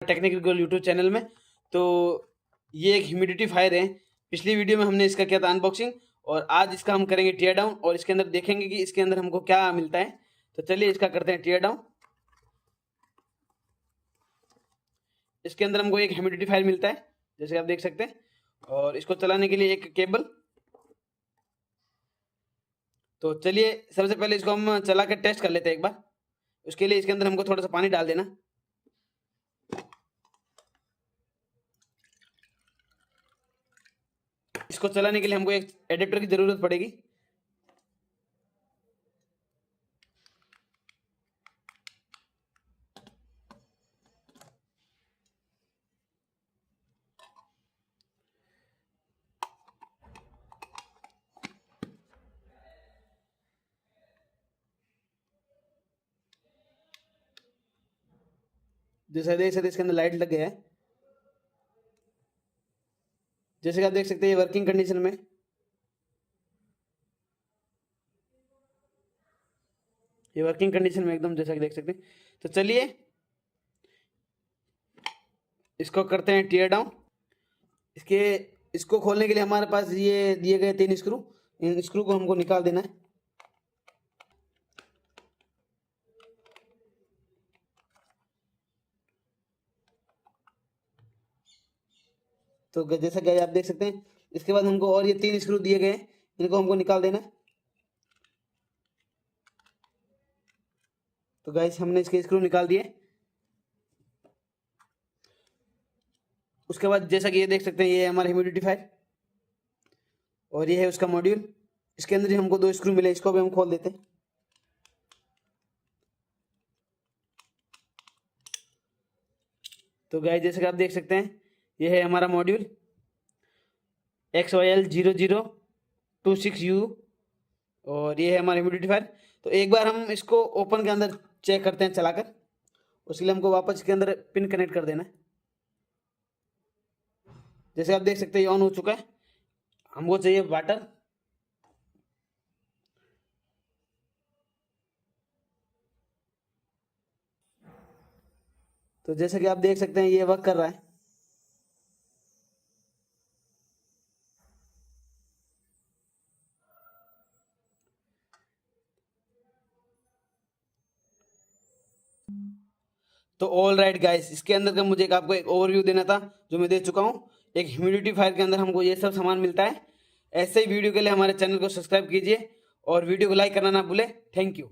Technical YouTube channel में। तो ये एक ह्यूमिडिफायर है। पिछली वीडियो में हमने इसका किया था अनबॉक्सिंग, और आज इसका हम करेंगे टीयर डाउन और इसके अंदर देखेंगे कि इसके अंदर हमको क्या मिलता है। तो चलिए इसका करते हैं टीयर डाउन। इसके अंदर हमको एक ह्यूमिडिफायर मिलता है, जैसे आप देख सकते हैं, और इसको चलाने के लिए एक केबल। तो चलिए सबसे पहले इसको हम चला कर टेस्ट कर लेते हैं एक बार। उसके लिए इसके अंदर हमको थोड़ा सा पानी डाल देना। इसको चलाने के लिए हमको एक एडेप्टर की जरूरत पड़ेगी। जैसे देख सकते हैं इसके अंदर लाइट लग गया है। जैसे कि आप देख सकते हैं ये वर्किंग कंडीशन में, ये वर्किंग कंडीशन में एकदम, जैसा कि देख सकते हैं। तो चलिए इसको करते हैं टीयर डाउन। इसके इसको खोलने के लिए हमारे पास ये दिए गए 3 स्क्रू, इन स्क्रू को हमको निकाल देना है। तो जैसा कि आप देख सकते हैं, इसके बाद हमको और ये 3 स्क्रू दिए गए हैं, इनको हमको निकाल देना है। तो गाइस हमने इसके स्क्रू निकाल दिए। उसके बाद जैसा कि ये देख सकते हैं, ये हमारा ह्यूमिडिफायर और ये है उसका मॉड्यूल। इसके अंदर ही हमको 2 स्क्रू मिले, इसको भी हम खोल देते हैं। तो गाइस जैसे कि आप देख सकते हैं, ये है हमारा मॉड्यूल XYL0026U, और ये है हमारा ह्यूमिडिफायर। तो एक बार हम इसको ओपन के अंदर चेक करते हैं चलाकर। उसके लिए हमको वापस इसके अंदर पिन कनेक्ट कर देना है। जैसे आप देख सकते हैं ये ऑन हो चुका है। हमको चाहिए वाटर। तो जैसे कि आप देख सकते हैं ये वर्क कर रहा है। तो ऑल राइट गाइस, इसके अंदर का मुझे आपको एक ओवरव्यू देना था, जो मैं दे चुका हूँ। एक ह्यूमिडिफायर के अंदर हमको ये सब सामान मिलता है। ऐसे ही वीडियो के लिए हमारे चैनल को सब्सक्राइब कीजिए और वीडियो को लाइक करना ना भूले। Thank you.